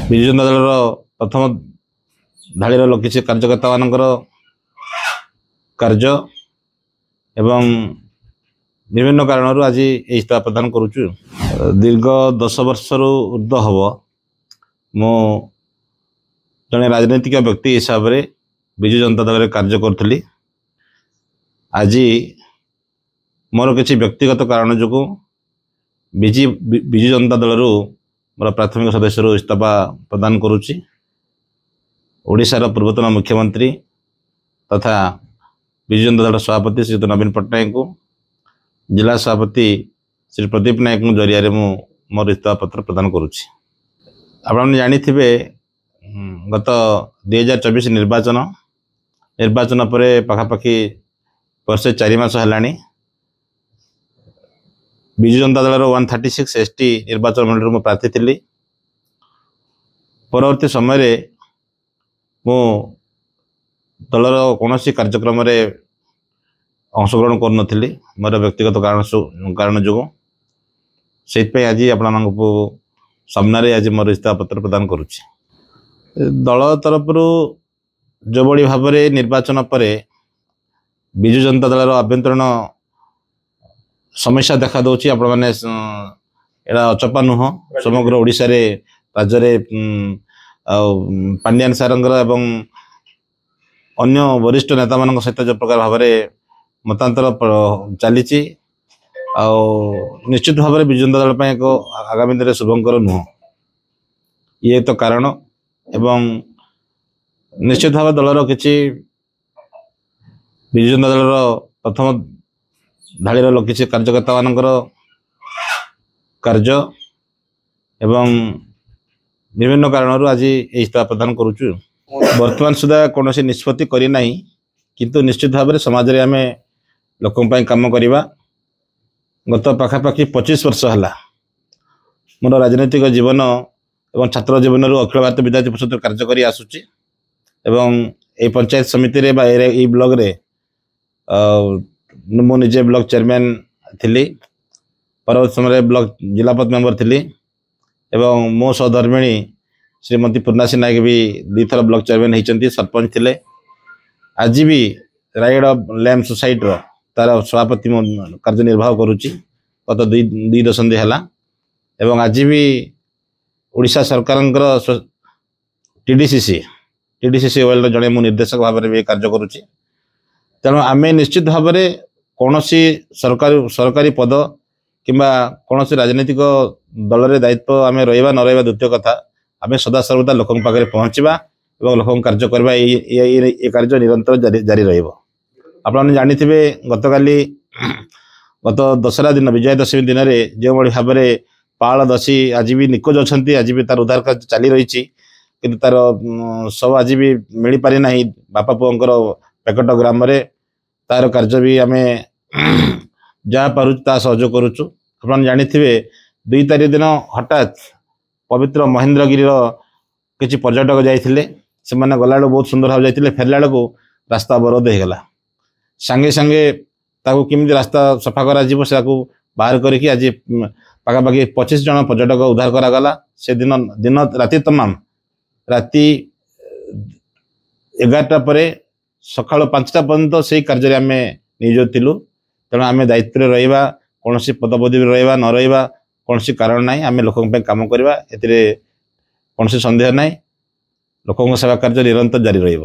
विजु जनता दल प्रथम धाड़ीर किसी कार्यकर्ता मानकर कार्य एवं विभिन्न कारण आज इस्तीफा प्रदान करुचु। दीर्घ 10 वर्ष ऊर्ध हम मो जड़े राजनैतिक व्यक्ति हिसाब से विजु जनता दल में कार्य करी। आज मोर किसी व्यक्तिगत कारण जो विजु जनता दल मोर प्राथमिक सदस्य इस्तीफा प्रदान करुच्ची। ओडिशार पूर्वतन मुख्यमंत्री तथा विजु जनता दल सभापति श्री नवीन पट्टनायक को जिला सभापति श्री प्रदीप नायक जरिया मोर इस्तीफा पत्र प्रदान करुच्ची। आपने जानी गत 2024 निर्वाचन पर पाखापाखि वर्षे 4 मास है विजु जनता दल 136 ST निर्वाचन मंडल में प्रार्थी थी। परवर्ती समय मु दलर कौन कार्यक्रम अंशग्रहण कर मोर व्यक्तिगत कारण जो से आज आपण सामने आज मोर इस्तीफा पत्र प्रदान करुच्ची। दल तरफ जो बड़ी भाव निर्वाचन पर विजु जनता दल आभ्यंतरण समस्या देखा दूची। आपण मैंने एड़ा अचपा नुह समग्र ओडिशा रे राज्य रे पांड्यान सारंगर एवं अन्य वरिष्ठ नेता मान सहित जो प्रकार भाव मतांतर चली निश्चित भाव विजु जनता दल एक आगामी दिन शुभंकर नुह ये तो कारण एवं निश्चित भाव दलर किसी विजु जनता दल प्रथम धाड़ीर किसी कार्यकर्ता मानकर कार्य एवं विभिन्न कारण आज इस्तीफा प्रदान करुचु। वर्तमान सुधा कौन निष्पत्ति करना किंतु निश्चित भाव में समाज में आम लोकों काम करवा। गत पाखापाखि 25 वर्ष है मोर राजनैतिक जीवन एवं छात्र जीवन अखिल भारत विद्यार्थी परिषद कार्य कर आसुची एवं ये पंचायत समिति रे ये ब्लॉक रे मु निजे ब्लॉक चेयरमैन थी। परवर्त समय ब्लॉक जिलापद मेंबर थी एवं मो सहधर्मिणी श्रीमती पूर्णासी नायक भी 2 थर ब्लॉक चेयरमैन होती सरपंच थे। आज भी रायगढ़ लैम्प सोसाइटी तार सभापति कार्यनिर्वाह करुच्ची गत 2 दशंधि है एवं आज भी ओडिशा सरकार टीडीसीसी वर्ल्ड जड़े मु निर्देशक भाव में कार्य करुच्ची। तेणु आम निश्चित भाव में कौन सरकारी पद किंबा कौन राजनीतिक दल रे दायित्व आम रहा न रहा द्वितीय कथा आम सदा सर्वदा लोकों पाखे पहुँचवा और लोक कार्य करवा ये कार्य निरंतर जारी रहा। जानी गतकाली गत दशहरा दिन विजय दशमी दिन में जो भाव में पाल दसी आज भी निखोज अच्छा आज भी तार उद्धार कार्य चली रही किंतु तार सब आज भी मिल पारि ना बापा पुअर पेकट ग्राम तार कार्य भी आम जहाँ पार्ता सहयोग करुचु। आप जानी 2 तारीख दिन हठात पवित्र महेंद्रगिरी किसी पर्यटक जाते से गला बहुत सुंदर भाव जाते फेरला बेलू रास्ता अवरोध हो गला सांगे सांगे केमी रास्ता सफा करा बाहर करके आज पाखापाखि 25 जन पर्यटक उद्धार करागला। से दिन राति तमाम राति 11टा पर सका 5टा पर्यंत से कार्य आम नियोजित थिलु। तेणु आम दायित्व रहा कौन पदपदवी रहा न रहा कौन कारण ना आम लोकों काम करवा कौन संदेह ना लोकों सेवा कार्य निरंतर जारी रही।